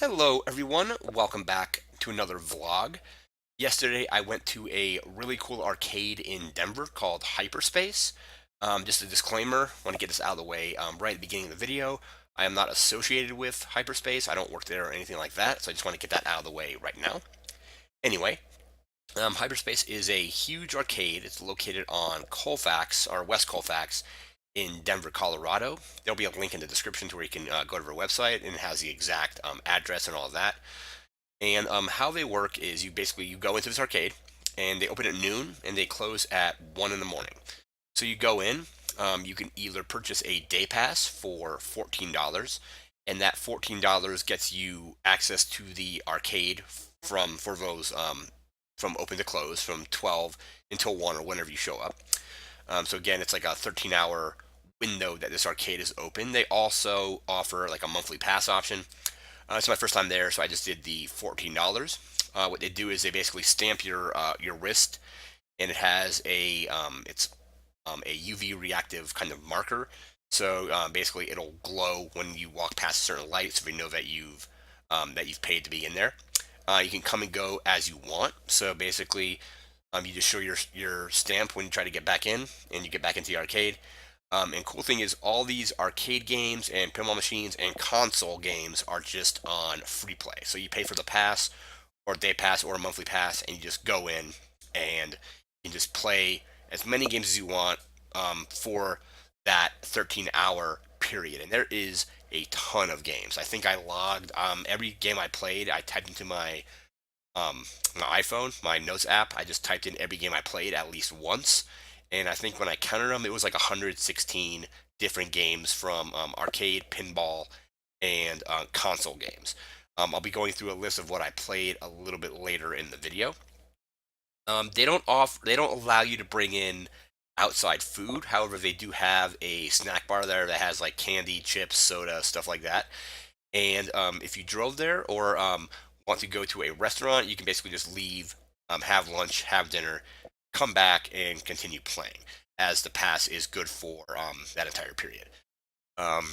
Hello, everyone. Welcome back to another vlog. Yesterday, I went to a really cool arcade in Denver called Hyperspace. Just a disclaimer, want to get this out of the way right at the beginning of the video. I am not associated with Hyperspace. I don't work there or anything like that, so I just want to get that out of the way right now. Anyway, Hyperspace is a huge arcade. It's located on Colfax, or West Colfax, in Denver, Colorado. There'll be a link in the description to where you can go to their website, and it has the exact address and all of that. And how they work is you go into this arcade, and they open at noon and they close at 1 in the morning. So you go in, you can either purchase a day pass for $14, and that $14 gets you access to the arcade from for those from open to close from 12 until 1 or whenever you show up. So again, it's like a 13-hour window that this arcade is open. They also offer like a monthly pass option. It's my first time there, so I just did the $14. What they do is they basically stamp your wrist, and it has a UV reactive kind of marker. So basically, it'll glow when you walk past a certain light, so we know that you've paid to be in there. You can come and go as you want. So basically, you just show your stamp when you try to get back in, and you get back into the arcade. And cool thing is, all these arcade games and pinball machines and console games are just on free play. So you pay for the pass, or day pass, or a monthly pass, and you just go in and you can just play as many games as you want for that 13-hour period. And there is a ton of games. I think I logged every game I played. I typed into my iPhone, my notes app. I just typed in every game I played at least once, and I think when I counted them, it was like 116 different games from arcade, pinball, and console games. I'll be going through a list of what I played a little bit later in the video. They don't allow you to bring in outside food. However, they do have a snack bar there that has like candy, chips, soda, stuff like that. And if you drove there or want to go to a restaurant, you can basically just leave, have lunch, have dinner, come back, and continue playing, as the pass is good for that entire period. Um,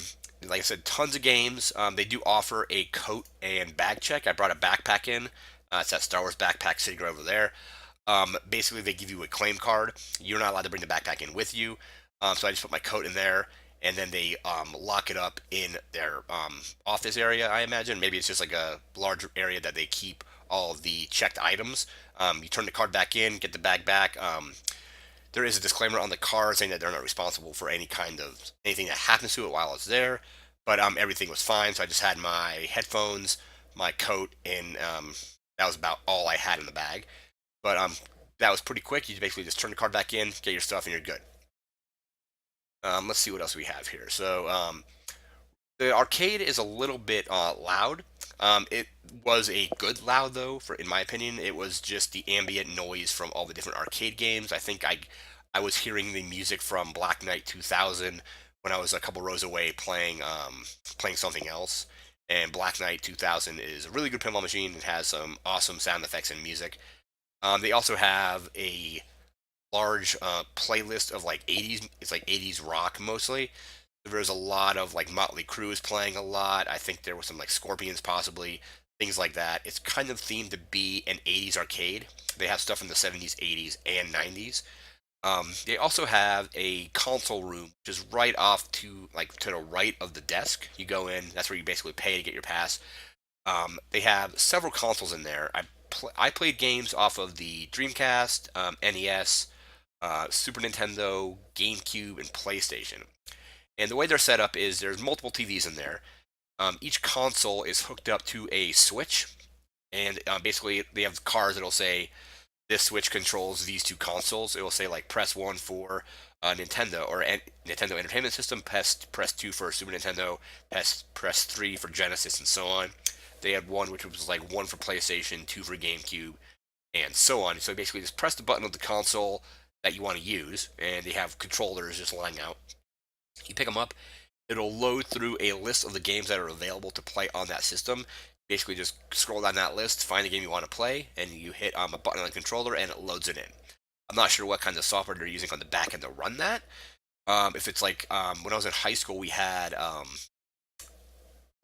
like I said, tons of games. They do offer a coat and bag check. I brought a backpack in. It's that Star Wars backpack sitting right over there. Basically, they give you a claim card. You're not allowed to bring the backpack in with you. So I just put my coat in there, and then they lock it up in their office area, I imagine. Maybe it's just like a larger area that they keep all of the checked items. You turn the card back in, get the bag back. There is a disclaimer on the card saying that they're not responsible for anything that happens to it while it's there. But everything was fine, so I just had my headphones, my coat, and that was about all I had in the bag. But that was pretty quick. You basically just turn the card back in, get your stuff, and you're good. Let's see what else we have here. So the arcade is a little bit loud. It was a good loud though, for in my opinion. It was just the ambient noise from all the different arcade games. I was hearing the music from Black Knight 2000 when I was a couple rows away playing something else. And Black Knight 2000 is a really good pinball machine. It has some awesome sound effects and music. They also have a large playlist of like 80s. It's like 80s rock mostly. There's a lot of like Motley Crue is playing a lot. I think there was some like Scorpions possibly, things like that. It's kind of themed to be an 80s arcade. They have stuff in the 70s, 80s, and 90s. They also have a console room, which is right off to the right of the desk. You go in, that's where you basically pay to get your pass. They have several consoles in there. I played games off of the Dreamcast, NES, Super Nintendo, GameCube, and PlayStation. And the way they're set up is there's multiple TVs in there. Each console is hooked up to a switch, and basically they have cards that'll say this switch controls these two consoles. It will say like press one for Nintendo or Nintendo Entertainment System, press two for Super Nintendo, press three for Genesis, and so on. They had one which was like one for PlayStation, two for GameCube, and so on. So basically, just press the button of the console that you want to use, and they have controllers just lying out. You pick them up, it'll load through a list of the games that are available to play on that system. Basically, just scroll down that list, find the game you want to play, and you hit a button on the controller, and it loads it in. I'm not sure what kind of software they're using on the back end to run that. If it's like when I was in high school, we had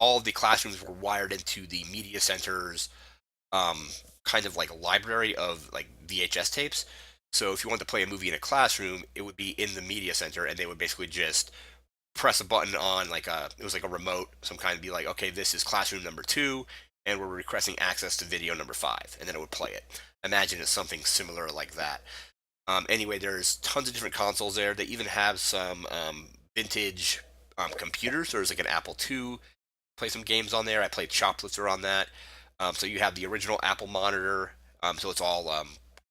all of the classrooms were wired into the media centers, um, kind of like a library of like VHS tapes. So if you wanted to play a movie in a classroom, it would be in the media center, and they would basically just press a button on like a it was like a remote, some kind of be like, okay, this is classroom number 2, and we're requesting access to video number 5, and then it would play it. Imagine it's something similar like that. Anyway, there's tons of different consoles there. They even have some vintage computers. There's like an Apple II. Play some games on there. I played Choplifter on that. So you have the original Apple monitor. So it's all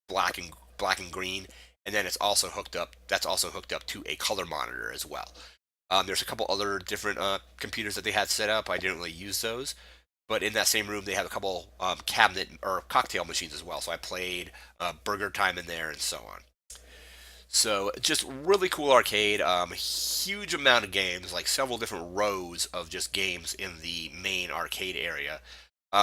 black and green, and then it's also hooked up. That's also hooked up to a color monitor as well. There's a couple other different computers that they had set up. I didn't really use those, but in that same room they have a couple cabinet or cocktail machines as well. So I played Burger Time in there and so on. So just really cool arcade. Huge amount of games, like several different rows of just games in the main arcade area.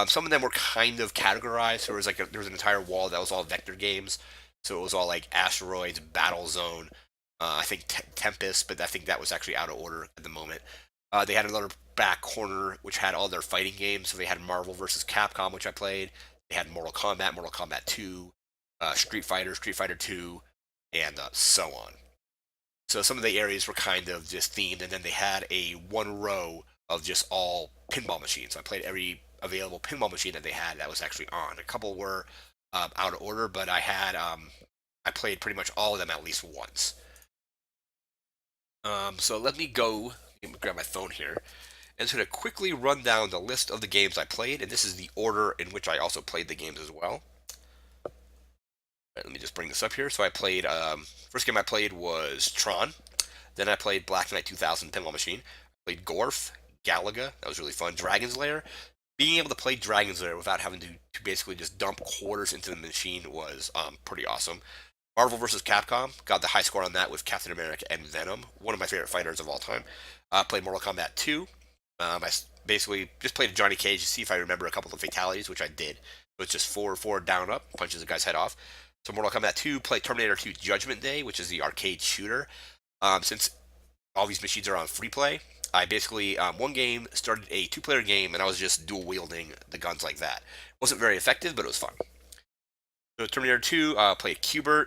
Some of them were kind of categorized. There was an entire wall that was all vector games. So it was all like Asteroids, Battle Zone, I think Tempest, but I think that was actually out of order at the moment. They had another back corner which had all their fighting games. So they had Marvel versus Capcom, which I played. They had Mortal Kombat 2, Street Fighter, Street Fighter 2, and so on. So some of the areas were kind of just themed, and then they had a one row of just all pinball machines. So I played every available pinball machine that they had that was actually on. A couple were out of order, but I played pretty much all of them at least once. So let me grab my phone here, and sort of quickly run down the list of the games I played, and this is the order in which I also played the games as well. Right, let me just bring this up here. So I played, first game I played was Tron. Then I played Black Knight 2000 Pinball Machine. I played Gorf, Galaga. That was really fun. Dragon's Lair. Being able to play Dragon's Lair without having to basically just dump quarters into the machine was pretty awesome. Marvel vs. Capcom. Got the high score on that with Captain America and Venom. One of my favorite fighters of all time. Played Mortal Kombat 2. Basically just played Johnny Cage to see if I remember a couple of fatalities, which I did. So it's just four down up, punches the guy's head off. So Mortal Kombat 2, played Terminator 2 Judgment Day, which is the arcade shooter. Since all these machines are on free play, I basically one game started a two-player game, and I was just dual wielding the guns like that. It wasn't very effective, but it was fun. So Terminator 2, played Qbert.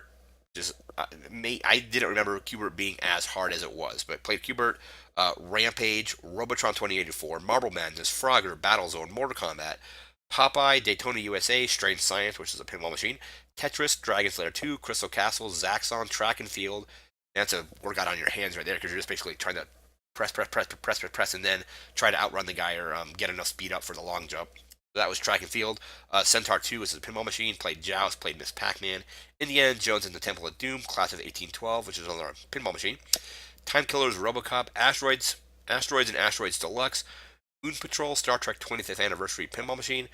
Just I didn't remember Qbert being as hard as it was, but played Qbert, Rampage, Robotron 2084, Marble Madness, Frogger, Battlezone, Mortal Kombat, Popeye, Daytona USA, Strange Science, which is a pinball machine, Tetris, Dragon's Lair 2, Crystal Castle, Zaxxon, Track and Field. And that's a workout on your hands right there because you're just basically trying to press, and then try to outrun the guy or get enough speed up for the long jump. So that was Track and Field. Centaur 2 was a pinball machine. Played Joust, played Miss Pac-Man. Indiana Jones and the Temple of Doom, Class of 1812, which is another pinball machine. Time Killers, RoboCop, Asteroids and Asteroids Deluxe, Moon Patrol, Star Trek 25th Anniversary Pinball Machine,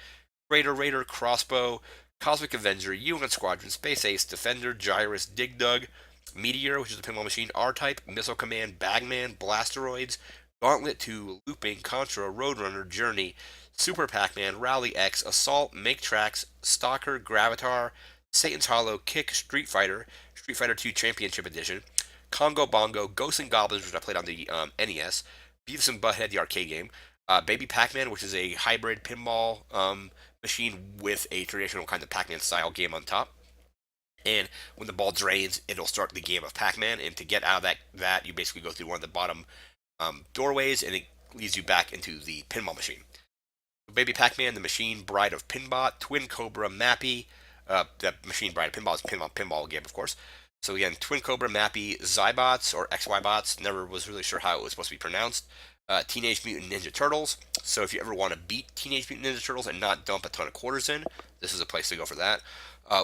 Raider, Crossbow, Cosmic Avenger, UN Squadron, Space Ace, Defender, Gyrus, Dig Dug, Meteor, which is a pinball machine, R-Type, Missile Command, Bagman, Blasteroids, Gauntlet 2, Looping, Contra, Roadrunner, Journey, Super Pac-Man, Rally X, Assault, Make Tracks, Stalker, Gravatar, Satan's Hollow, Kick, Street Fighter 2 Championship Edition, Congo Bongo, Ghosts and Goblins, which I played on the NES, Beavis and Butthead, the arcade game, Baby Pac-Man, which is a hybrid pinball machine with a traditional kind of Pac-Man style game on top. And when the ball drains, it'll start the game of Pac-Man. And to get out of that you basically go through one of the bottom doorways, and it leads you back into the pinball machine. Baby Pac-Man, the Machine Bride of Pinbot, Twin Cobra, Mappy. The Machine Bride of Pinball is a pinball game, of course. So again, Twin Cobra, Mappy, Zybots or XYBots. Never was really sure how it was supposed to be pronounced. Teenage Mutant Ninja Turtles. So if you ever want to beat Teenage Mutant Ninja Turtles and not dump a ton of quarters in, this is a place to go for that.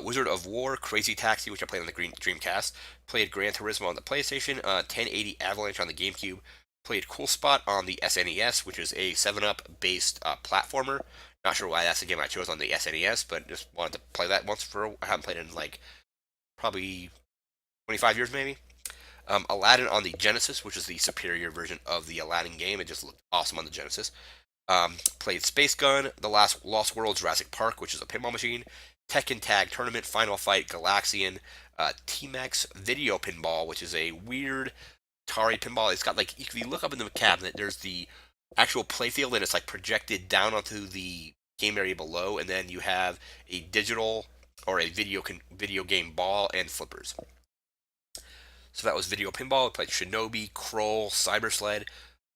Wizard of War, Crazy Taxi, which I played on the Dreamcast. Played Gran Turismo on the PlayStation. 1080 Avalanche on the GameCube. Played Cool Spot on the SNES, which is a 7-Up based platformer. Not sure why that's the game I chose on the SNES, but just wanted to play that once I haven't played it in like probably 25 years maybe. Aladdin on the Genesis, which is the superior version of the Aladdin game. It just looked awesome on the Genesis. Played Space Gun, The Lost World, Jurassic Park, which is a pinball machine. Tekken Tag Tournament, Final Fight, Galaxian, T-Mex Video Pinball, which is a weird Atari pinball. It's got like, if you look up in the cabinet, there's the actual playfield, and it's like projected down onto the game area below, and then you have a digital or a video game ball and flippers. So that was video pinball. We played Shinobi, Kroll, Cyber Sled,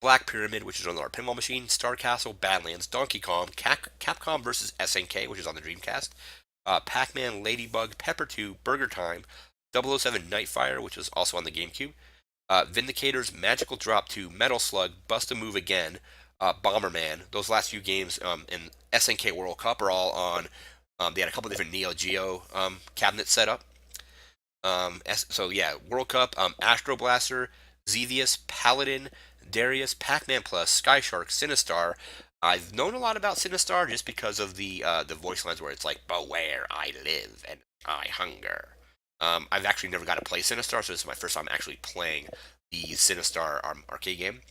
Black Pyramid, which is on our pinball machine, Star Castle, Badlands, Donkey Kong, Capcom versus SNK, which is on the Dreamcast, Pac-Man, Ladybug, Pepper 2, Burger Time, 007 Nightfire, which was also on the GameCube, Vindicators, Magical Drop 2, Metal Slug, Bust a Move Again, Bomberman. Those last few games in SNK World Cup are all on. They had a couple different Neo Geo cabinets set up. So yeah, World Cup, Astro Blaster, Xevious, Paladin, Darius, Pac-Man Plus, Sky Shark, Sinistar. I've known a lot about Sinistar just because of the voice lines where it's like "Beware, I live and I hunger." I've actually never got to play Sinistar, so this is my first time actually playing the Sinistar arcade game.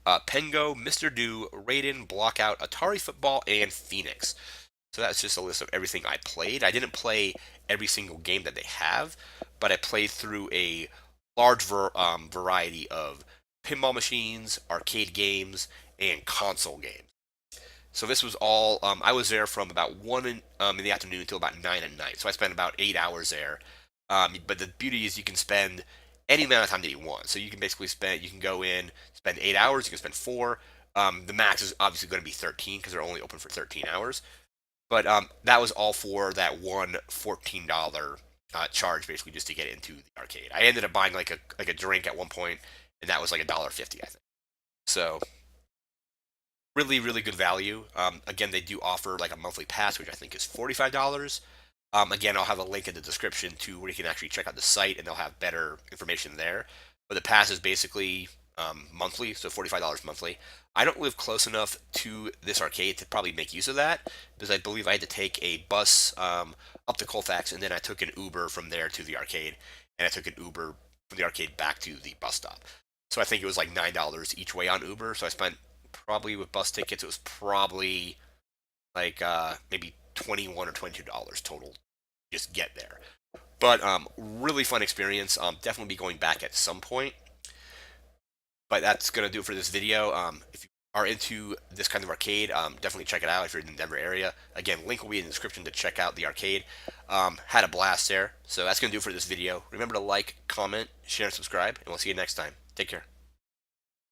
Pengo, Mr. Do, Raiden, Blockout, Atari Football, and Phoenix. So that's just a list of everything I played. I didn't play every single game that they have, but I played through a large variety of pinball machines, arcade games, and console games. So this was all. I was there from about 1 in the afternoon until about 9 at night. So I spent about 8 hours there. But the beauty is you can spend any amount of time that you want. So you can basically spend. You can go in, spend 8 hours. You can spend 4. The max is obviously going to be 13 because they're only open for 13 hours. But that was all for that one $14 charge, basically, just to get into the arcade. I ended up buying like a drink at one point, and that was like $1.50, I think. So really, really good value. Again, they do offer like a monthly pass, which I think is $45. Again, I'll have a link in the description to where you can actually check out the site, and they'll have better information there. But the pass is basically monthly, so $45 monthly. I don't live close enough to this arcade to probably make use of that because I believe I had to take a bus up to Colfax, and then I took an Uber from there to the arcade, and I took an Uber from the arcade back to the bus stop. So I think it was like $9 each way on Uber. So I spent probably with bus tickets, it was probably like maybe 21 or $22 total just get there. But really fun experience. Definitely be going back at some point. But that's gonna do it for this video. If you are into this kind of arcade, definitely check it out if you're in the Denver area. Again, link will be in the description to check out the arcade. Had a blast there. So that's gonna do it for this video. Remember to like, comment, share, and subscribe, and we'll see you next time. Take care.